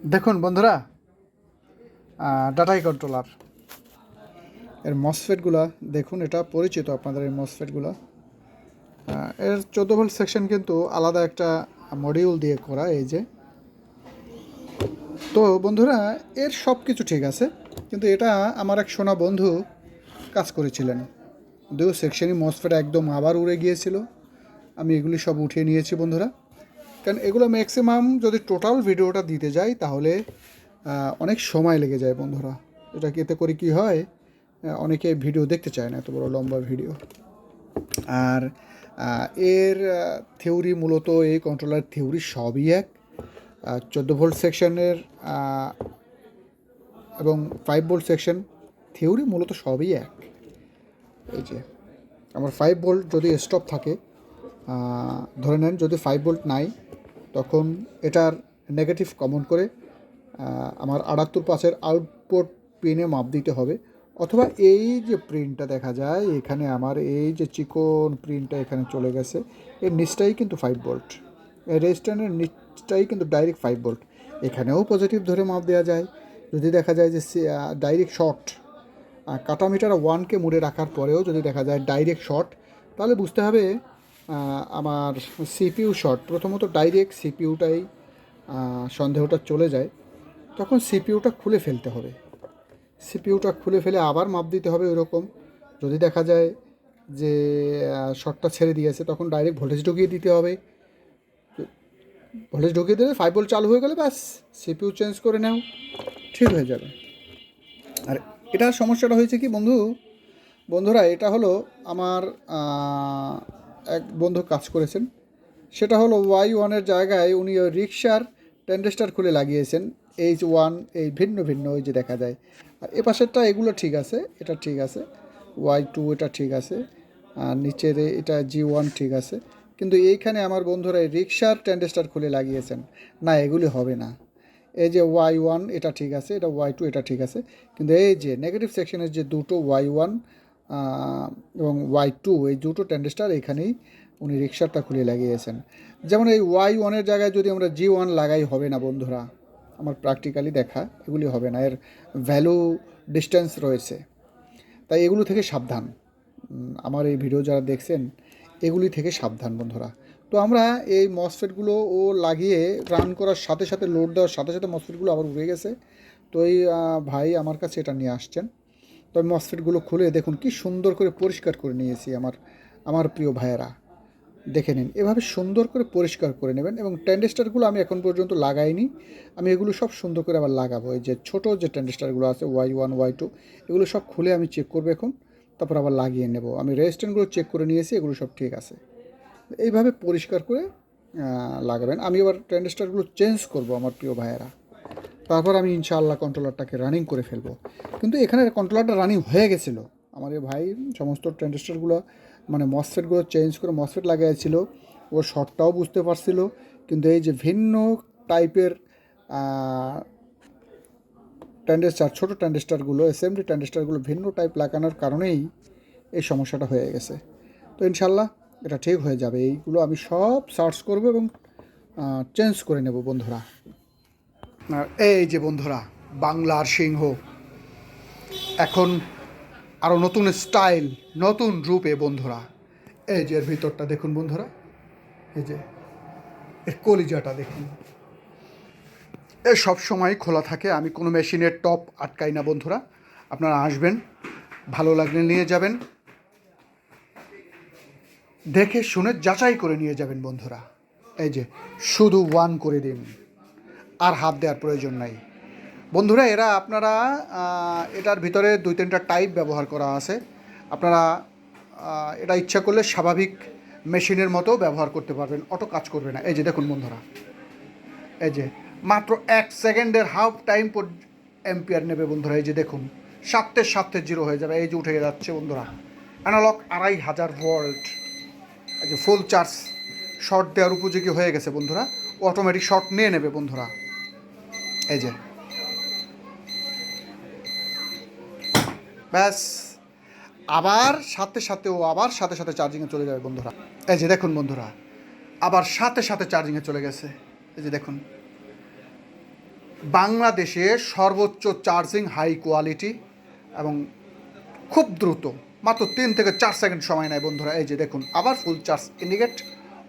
দেখুন বন্ধুরা, ডাটাই কন্ট্রোলার এর মসফেটগুলো দেখুন। এটা পরিচিত আপনাদের এই মসফেটগুলো। এর 14 ভোল্ট সেকশন কিন্তু আলাদা একটা মডিউল দিয়ে করা। এই যে, তো বন্ধুরা, এর সব কিছু ঠিক আছে, কিন্তু এটা আমার এক শোনা বন্ধু কাজ করেছিলেন। দুই সেকশনই মসফেট একদম আবার উড়ে গিয়েছিল। আমি এগুলি সব উঠিয়ে নিয়েছি বন্ধুরা, কারণ এগুলো ম্যাক্সিমাম যদি টোটাল ভিডিওটা দিতে যাই তাহলে অনেক সময় লেগে যায় বন্ধুরা। এটা এতে করে কি হয়, অনেকে ভিডিও দেখতে চায় না, এত বড় লম্বা ভিডিও। আর এর থিওরি, মূলত এই কন্ট্রোলার থিওরি সবই এক। 14 ভোল্ট সেকশনের এবং 5 ভোল্ট সেকশন থিওরি মূলত সবই এক। এই যে আমার 5 ভোল্ট যদি স্টপ থাকে, ধরে নেন যদি 5 ভোল্ট নাই, তখন এটার নেগেটিভ কমন করে আমার 78 আউটপুট পিনে মাপ দিতে হবে। অথবা এই যে প্রিন্টটা দেখা যায় এখানে, আমার এই যে চিকন প্রিন্টটা এখানে চলে গেছে, এর নিচটাই কিন্তু 5 ভোল্ট, এই রেজিস্ট্যান্সের নিচটাই কিন্তু ডাইরেক্ট 5 ভোল্ট। এখানেও পজিটিভ ধরে মাপ দেওয়া যায়। যদি দেখা যায় যে ডাইরেক্ট শর্ট, কাটা মিটার 1কে মুড়ে রাখার পরেও যদি দেখা যায় ডাইরেক্ট শর্ট, তাহলে বুঝতে হবে আমার সিপিইউ শর্ট। প্রথমত ডাইরেক্ট সিপিইউটাই সন্দেহটা চলে যায়, তখন সিপিইউটা খুলে ফেলতে হবে। সিপিইউটা খুলে ফেলে আবার মাপ দিতে হবে ওইরকম। যদি দেখা যায় যে শর্টটা ছেড়ে দিয়েছে, তখন ডাইরেক্ট ভোল্টেজ ঢুকিয়ে দিতে হবে। ভোল্টেজ ঢুকিয়ে দিলে 5 ভোল্ট চালু হয়ে গেলে ব্যাস, সিপিইউ চেঞ্জ করে নাও, ঠিক হয়ে যাবে। আর এটার সমস্যাটা হয়েছে কি বন্ধুরা, এটা হলো আমার এক বন্ধু কাজ করেছেন। সেটা হলো Y1-এর জায়গায় উনি ওই রিক্সার ট্যান্ডেস্টার খুলে লাগিয়েছেন। H1 এই ভিন্ন ভিন্ন ওই যে দেখা যায়। আর এ পাশেরটা এগুলো ঠিক আছে, এটা ঠিক আছে। Y2 এটা ঠিক আছে, আর নিচের এটা G1 ঠিক আছে। কিন্তু এইখানে আমার বন্ধুরা এই রিক্সার ট্যান্ডেস্টার খুলে লাগিয়েছেন। না, এগুলি হবে না। এই যে Y1 এটা ঠিক আছে, এটা Y2 এটা ঠিক আছে, কিন্তু এই যে নেগেটিভ সেকশনের যে দুটো Y1 এবং Y2, এই দুটো ট্যান্ডেস্টার এখানেই উনি রিক্সারটা খুলে লাগিয়েছেন। যেমন এই Y1-এর জায়গায় যদি আমরা G1 লাগাই, হবে না বন্ধুরা। আমার প্র্যাকটিক্যালি দেখা, এগুলি হবে না, এর ভ্যালু ডিস্টেন্স রয়েছে। তাই এগুলো থেকে সাবধান। আমার এই ভিডিও যারা দেখছেন, এগুলি থেকে সাবধান বন্ধুরা। তো আমরা এই মসফেটগুলো লাগিয়ে রান করার সাথে সাথে, লোড দেওয়ার সাথে সাথে মসফেটগুলো আবার উড়ে গেছে। তো এই ভাই আমার কাছে এটা নিয়ে আসছেন। তো আমি মসফেটগুলো খুলে দেখুন কি সুন্দর করে পরিষ্কার করে নিয়েছি। আমার প্রিয় ভাইয়েরা, দেখে নিন, এভাবে সুন্দর করে পরিষ্কার করে নেবেন। এবং ট্যান্ডেস্টারগুলো আমি এখন পর্যন্ত লাগাইনি, আমি এগুলো সব সুন্দর করে আবার লাগাবো। এই যে ছোটো যে ট্যান্ডেস্টারগুলো আছে Y1 Y2, এগুলো সব খুলে আমি চেক করবো এখন, তারপর আবার লাগিয়ে নেব। আমি রেজিস্ট্যান্সগুলো চেক করে নিয়েছি, এগুলো সব ঠিক আছে। এইভাবে পরিষ্কার করে লাগাবেন। আমি এবার ট্যান্ডেস্টারগুলো চেঞ্জ করব আমার প্রিয় ভাইয়েরা, তারপর আমি ইনশাআল্লাহ কন্ট্রোলারটাকে রানিং করে ফেলবো। কিন্তু এখানে কন্ট্রোলারটা রানিং হয়ে গেছিলো। আমার এই ভাই সমস্ত ট্রানজিস্টরগুলো, মানে মসফেটগুলো চেঞ্জ করে মসফেট লাগাইছিল, ওর শর্টটাও বুঝতে পারছিল। কিন্তু এই যে ভিন্ন টাইপের ট্রানজিস্টার, ছোটো ট্রানজিস্টারগুলো, এসএমডি ট্রানজিস্টারগুলো ভিন্ন টাইপ লাগানোর কারণেই এই সমস্যাটা হয়ে গেছে। তো ইনশাল্লাহ এটা ঠিক হয়ে যাবে। এইগুলো আমি সব সার্চ করব এবং চেঞ্জ করে নেব বন্ধুরা। আর এই যে বন্ধুরা, বাংলার সিংহ এখন আরও নতুন স্টাইল, নতুন রূপে বন্ধুরা। এই যে এর ভিতরটা দেখুন বন্ধুরা, এই যে এর কলিজাটা দেখুন। এ সব সময় খোলা থাকে, আমি কোনো মেশিনের টপ আটকাই না বন্ধুরা। আপনারা আসবেন, ভালো লাগলে নিয়ে যাবেন, দেখে শুনে যাচাই করে নিয়ে যাবেন বন্ধুরা। এই যে শুধু ওয়ান করে দিন, আর হাত দেওয়ার প্রয়োজন নাই বন্ধুরা। আপনারা এটার ভিতরে 2-3টা টাইপ ব্যবহার করা আছে। আপনারা এটা ইচ্ছা করলে স্বাভাবিক মেশিনের মতো ব্যবহার করতে পারবেন, অটো কাজ করবে না। এই যে দেখুন বন্ধুরা, এই যে মাত্র 1 সেকেন্ডের হাফ টাইম অ্যাম্পিয়ার নেবে বন্ধুরা। এই যে দেখুন, সাথে সাথে জিরো হয়ে যাবে। এই যে উঠে যাচ্ছে বন্ধুরা, অ্যানালগ 2500 ভোল্ট। এই যে ফুল চার্জ, শর্ট দেওয়ার উপযোগী হয়ে গেছে বন্ধুরা। অটোমেটিক শর্ট নিয়ে নেবে বন্ধুরা। এই যে ব্যাস, আবার সাথে সাথে চার্জিংয়ে চলে যাবে বন্ধুরা। এই যে দেখুন বন্ধুরা, আবার সাথে সাথে চার্জিংয়ে চলে গেছে। এই যে দেখুন, বাংলাদেশে সর্বোচ্চ চার্জিং হাই কোয়ালিটি এবং খুব দ্রুত, মাত্র 3 থেকে 4 সেকেন্ড সময় নেয় বন্ধুরা। এই যে দেখুন, আবার ফুল চার্জ ইন্ডিকেট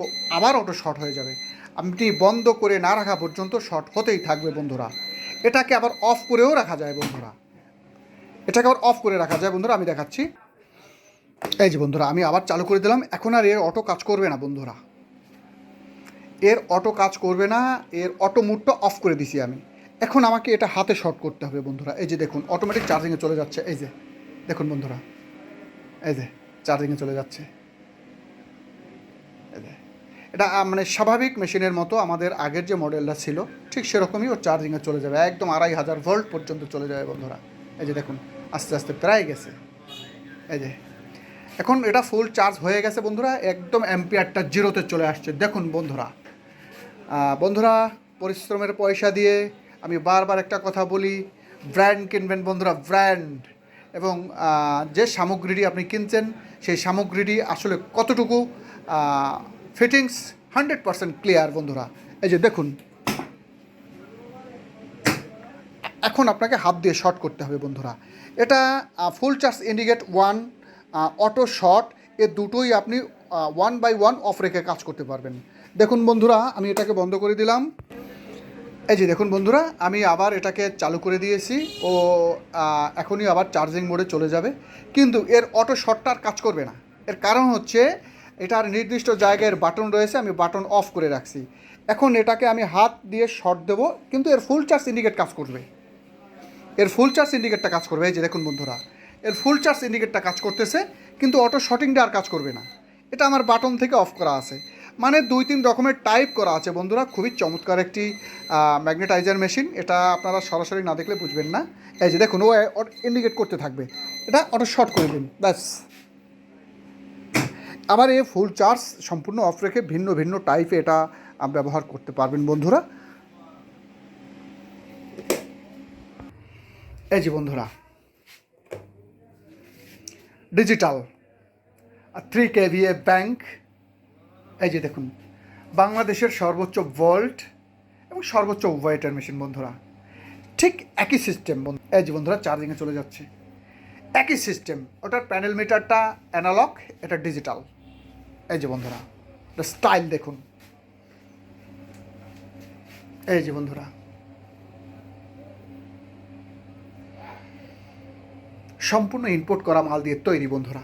ও আবার অটো শর্ট হয়ে যাবে। আপনি বন্ধ করে না রাখা পর্যন্ত শর্ট হতেই থাকবে বন্ধুরা। এটাকে আবার অফ করেও রাখা যায় বন্ধুরা, এটাকে আবার অফ করে রাখা যায় বন্ধুরা। আমি দেখাচ্ছি, এই যে বন্ধুরা আমি আবার চালু করে দিলাম। এখন আর এর অটো কাজ করবে না বন্ধুরা, এর অটো কাজ করবে না, এর অটো মুডটা অফ করে দিছি আমি। এখন আমাকে এটা হাতে শর্ট করতে হবে বন্ধুরা। এই যে দেখুন, অটোমেটিক চার্জিংয়ে চলে যাচ্ছে। এই যে দেখুন বন্ধুরা, এই যে চার্জিংয়ে চলে যাচ্ছে। এই যে এটা মানে স্বাভাবিক মেশিনের মতো আমাদের আগের যে মডেলটা ছিল ঠিক সেরকমই ও চার্জিংয়ে চলে যাবে, একদম 2500 ভোল্ট পর্যন্ত চলে যাবে বন্ধুরা। এই যে দেখুন, আস্তে আস্তে প্রায় গেছে। এই যে এখন এটা ফুল চার্জ হয়ে গেছে বন্ধুরা, একদম অ্যাম্পিয়ারটা জিরোতে চলে আসছে। দেখুন বন্ধুরা, বন্ধুরা পরিশ্রমের পয়সা দিয়ে আমি বারবার একটা কথা বলি, ব্র্যান্ড কিনবেন বন্ধুরা, ব্র্যান্ড। এবং যে সামগ্রীটি আপনি কিনছেন সেই সামগ্রীটি আসলে কতটুকু ফিটিংস 100% ক্লিয়ার বন্ধুরা। এই যে দেখুন, এখন আপনাকে হাত দিয়ে শর্ট করতে হবে বন্ধুরা। এটা full charge indicate 1, auto short, এ দুটোই আপনি 1/1 অফ রেখে কাজ করতে পারবেন। দেখুন বন্ধুরা, আমি এটাকে বন্ধ করে দিলাম। এই যে দেখুন বন্ধুরা, আমি আবার এটাকে চালু করে দিয়েছি। ও এখনই আবার চার্জিং মোডে চলে যাবে, কিন্তু এর অটো শর্টটা আর কাজ করবে না। এর কারণ হচ্ছে এটার নির্দিষ্ট জায়গায় বাটন রয়েছে, আমি বাটন অফ করে রাখছি। এখন এটাকে আমি হাত দিয়ে শর্ট দেবো, কিন্তু এর ফুল চার্জ ইন্ডিকেট কাজ করবে, এর ফুল চার্জ ইন্ডিকেটটা কাজ করবে। এই যে দেখুন বন্ধুরা, এর ফুল চার্জ ইন্ডিকেটটা কাজ করতেছে, কিন্তু অটো শর্টিংটা আর কাজ করবে না। এটা আমার বাটন থেকে অফ করা আছে, মানে 2-3 রকমের টাইপ করা আছে বন্ধুরা। খুবই চমৎকার একটি ম্যাগনেটাইজার মেশিন। এটা আপনারা সরাসরি না দেখলে বুঝবেন না। এই যে দেখুন, ও ইন্ডিকেট করতে থাকবে, এটা অটো শর্ট করে দিন, ব্যাস। আবার এই ফুল চার্জ সম্পূর্ণ অফ রেখে ভিন্ন ভিন্ন টাইপে এটা ব্যবহার করতে পারবেন বন্ধুরা। এই যে বন্ধুরা, ডিজিটাল 3 kVA ব্যাংক। এই যে দেখুন, বাংলাদেশের সর্বোচ্চ ভোল্ট এবং সর্বোচ্চ ওয়েটের মেশিন বন্ধুরা। ঠিক একই সিস্টেম এই যে বন্ধুরা, চার্জিংয়ে চলে যাচ্ছে, একই সিস্টেম। ওটার প্যানেল মিটারটা অ্যানালগ, এটা ডিজিটাল। এই যে বন্ধুরা, এটা স্টাইল দেখুন। এই যে বন্ধুরা, সম্পূর্ণ ইম্পোর্ট করা মাল দিয়ে তৈরি বন্ধুরা।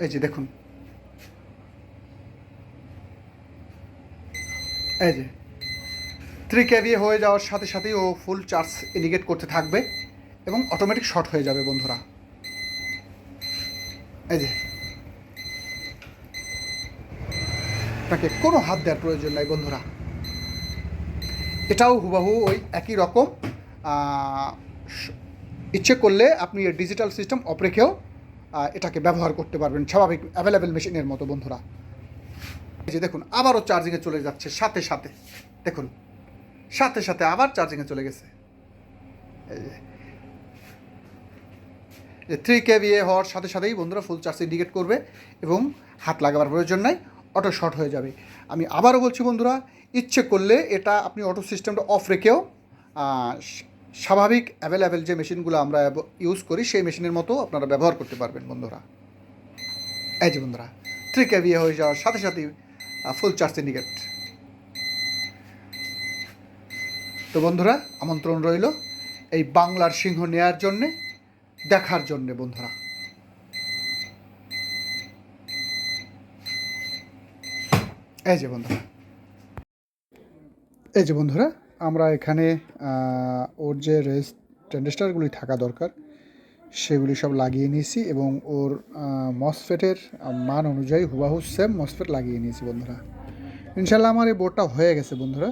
এই যে দেখুন, এই যে 3 kVA হয়ে যাওয়ার সাথে সাথেই ও ফুল চার্জ ইন্ডিকেট করতে থাকবে এবং অটোমেটিক শর্ট হয়ে যাবে বন্ধুরা। এই যে আপনাকে কোনো হাত দেওয়ার প্রয়োজন নাই বন্ধুরা। এটাও হুবাহু ওই একই রকম। ইচ্ছে করলে আপনি ডিজিটাল সিস্টেম অফ রেখেও এটাকে ব্যবহার করতে পারবেন, স্বাভাবিক অ্যাভেলেবেল মেশিনের মতো বন্ধুরা। এই যে দেখুন, আবারও চার্জিংয়ে চলে যাচ্ছে সাথে সাথে। দেখুন, সাথে সাথে আবার চার্জিংয়ে চলে গেছে। এই যে 3 kVA হওয়ার সাথে সাথেই বন্ধুরা ফুল চার্জ ইন্ডিকেট করবে এবং হাত লাগাবার প্রয়োজন নাই, অটো শর্ট হয়ে যাবে। আমি আবারও বলছি বন্ধুরা, ইচ্ছে করলে এটা আপনি অটো সিস্টেমটা অফ রেখেও স্বাভাবিক অ্যাভেলেবেল যে মেশিনগুলো আমরা ইউজ করি সেই মেশিনের মতো আপনারা ব্যবহার করতে পারবেন বন্ধুরা। এই যে বন্ধুরা, 3 kVA হয়ে যাওয়ার সাথে সাথেই ফুল চার্জ ইন্ডিকেট। তো বন্ধুরা, আমন্ত্রণ রইল এই বাংলার সিংহ নেয়ার জন্যে, দেখার জন্যে বন্ধুরা। এই যে বন্ধুরা, এই যে বন্ধুরা, আমরা এখানে ওর যে ট্রানজিস্টারগুলি থাকা দরকার সেগুলি সব লাগিয়ে নিয়েছি এবং ওর মসফেটের মান অনুযায়ী হুবাহু সেম মসফেট লাগিয়ে নিয়েছি বন্ধুরা। ইনশাল্লাহ আমার এই বোর্ডটা হয়ে গেছে বন্ধুরা।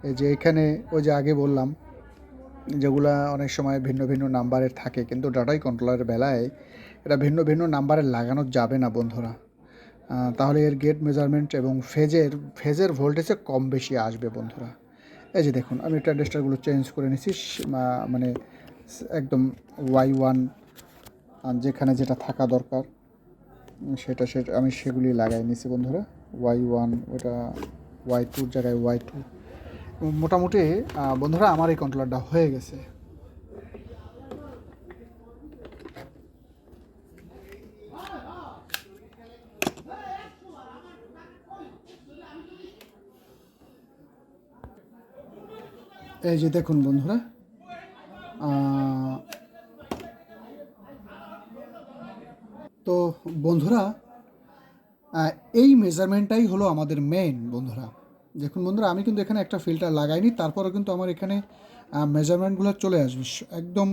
এই যে এখানে ওই যে আগে বললাম যেগুলা অনেক সময় ভিন্ন ভিন্ন নাম্বারের থাকে, কিন্তু ডাটাই কন্ট্রোলারের বেলায় এটা ভিন্ন ভিন্ন নাম্বারে লাগানো যাবে না বন্ধুরা। তাহলে এর গেট মেজারমেন্ট এবং ফেজের ভোল্টেজে কম বেশি আসবে বন্ধুরা। এই যে দেখুন, আমি ট্রানজিস্টারগুলো চেঞ্জ করে নিয়েছি, মানে একদম Y1 যেখানে যেটা থাকা দরকার সেটা আমি সেগুলি লাগাই নিয়েছি বন্ধুরা। Y1 ওটা Y2 জায়গায় Y2। মোটামুটি বন্ধুরা আমার এই কন্ট্রোলারটা হয়ে গেছে। এই যে দেখুন বন্ধুরা, তো বন্ধুরা এই মেজারমেন্টটাই হলো আমাদের মেইন বন্ধুরা। দেখুন বন্ধুরা, আমি কিন্তু এখানে একটা ফিল্টার লাগাইনি, তারপরেও কিন্তু আমার এখানে মেজারমেন্টগুলো চলে আসবে, একদম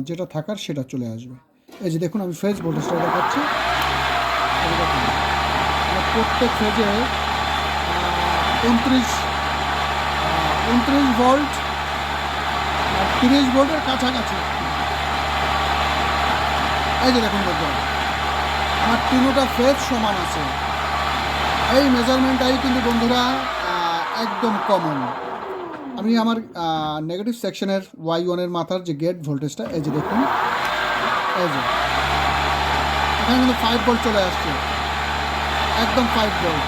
যেটা থাকার সেটা চলে আসবে। এই যে দেখুন, আমি ফেজ ভোল্টেজটা দেখাচ্ছি। দেখুন আমার প্রত্যেক ফেজে 29 ভোল্ট, 30 ভোল্টের কাছাকাছি। এই যে দেখুন বন্ধুরা, আমার তিনোটা ফেজ সমান আছে। এই মেজারমেন্টটাই কিন্তু বন্ধুরা একদম কমন। আমি আমার নেগেটিভ সেকশনের Y1-এর মাথার যে গেট ভোল্টেজটা, এই যে দেখুন, এই যে এখানে কিন্তু 5 ভোল্ট চলে আসছে, একদম 5 ভোল্ট।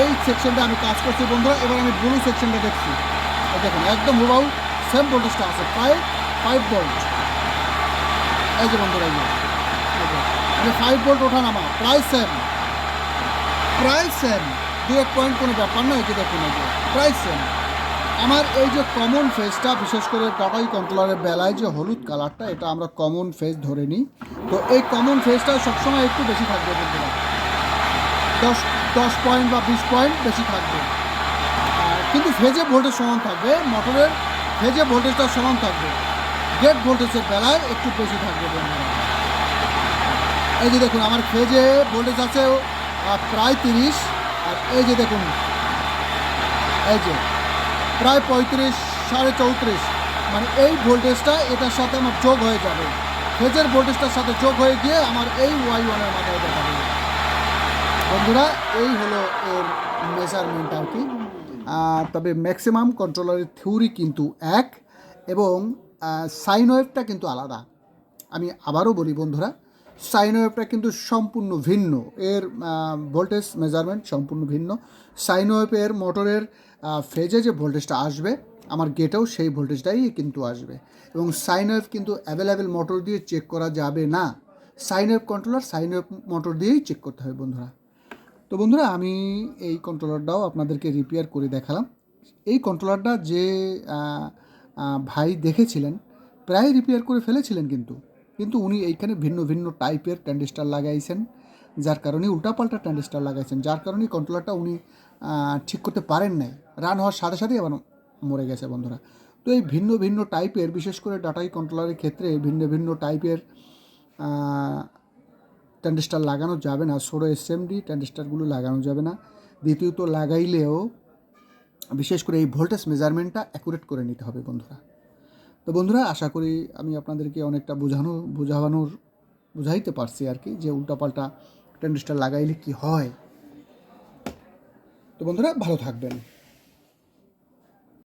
এই সেকশনটা আমি কাজ করছি বন্ধুরা। এবার আমি ব্লু সেকশনটা দেখছি, দেখুন একদম হুবাহু সেম ভোল্টেজটা আছে, প্রায় 5 ভোল্ট। এই যে বন্ধুরা, এই যে 5 ভোল্ট ওঠা নামা প্রায় সেম, দু এক পয়েন্ট কোনো ব্যাপার না। এই যে দেখুন, এই যে প্রায় সেম। আমার এই যে কমন ফেজটা, বিশেষ করে টাটাই কন্ট্রোলারের বেলায় যে হলুদ কালারটা, এটা আমরা কমন ফেজ ধরে নিই। তো এই কমন ফেজটা সবসময় একটু বেশি থাকবে বন্ধুরা, 10 পয়েন্ট বা 20 পয়েন্ট বেশি থাকবে। কিন্তু ফেজে ভোল্টেজ সমান থাকবে, মোটরের ফেজে ভোল্টেজটা সমান থাকবে, গেট ভোল্টেজের বেলায় একটু বেশি থাকবে বন্ধুরা। এই যে দেখুন, আমার ফেজে ভোল্টেজ আছে প্রায় 30, আর এই যে দেখুন, এই যে প্রায় 35, 34.5, মানে এই ভোল্টেজটা এটার সাথে আমার যোগ হয়ে যাবে, ফেজের ভোল্টেজটার সাথে যোগ হয়ে গিয়ে আমার এই Y1-এর মাথায় দেখা যাবে বন্ধুরা। এই হলো এর মেজারমেন্ট আর কি। তবে ম্যাক্সিমাম কন্ট্রোলারের থিওরি কিন্তু এক, এবং সাইন ওয়েভটা কিন্তু আলাদা। আমি আবারও বলি বন্ধুরা, সাইন ওয়েভটা কিন্তু সম্পূর্ণ ভিন্ন, এর ভোল্টেজ মেজারমেন্ট সম্পূর্ণ ভিন্ন। সাইন ওয়েভের মোটরের ফেজে যে ভোল্টেজটা আসবে, আমার গেটেও সেই ভোল্টেজটাই কিন্তু আসবে, এবং সাইন ওয়েভ কিন্তু অ্যাভেলেবেল মোটর দিয়ে চেক করা যাবে না। Sine wave controller sine wave motor দিয়েই চেক করতে হবে বন্ধুরা। তো বন্ধুরা, আমি এই কন্ট্রোলারটাও আপনাদেরকে রিপেয়ার করে দেখালাম। এই কন্ট্রোলারটা যে ভাই দেখেছিলেন, প্রায় রিপেয়ার করে ফেলেছিলেন, কিন্তু উনি এইখানে ভিন্ন ভিন্ন টাইপের ট্রানজিস্টার লাগাইছেন, যার কারণে উল্টাপাল্টা ট্রানজিস্টার লাগাইছেন, যার কারণে কন্ট্রোলারটা উনি ঠিক করতে পারেন নাই, রান হওয়ার সাথে সাথেই আবার মরে গেছে বন্ধুরা। তো এই ভিন্ন ভিন্ন টাইপের, বিশেষ করে ডাটাই কন্ট্রোলারের ক্ষেত্রে ভিন্ন ভিন্ন টাইপের ট্রানজিস্টার লাগানো যাবে না, ষোলো SMD ট্রানজিস্টারগুলো লাগানো যাবে না। দ্বিতীয়ত লাগাইলেও বিশেষ করে এই ভোল্টেজ মেজারমেন্টটা অ্যাকুরেট করে নিতে হবে বন্ধুরা। তো বন্ধুরা, আশা করি আমি আপনাদেরকে অনেকটা বুঝাইতে পারছি আর কি, যে উল্টাপাল্টা ট্রানজিস্টার লাগাইলে কি হয়। তো বন্ধুরা, ভালো থাকবেন।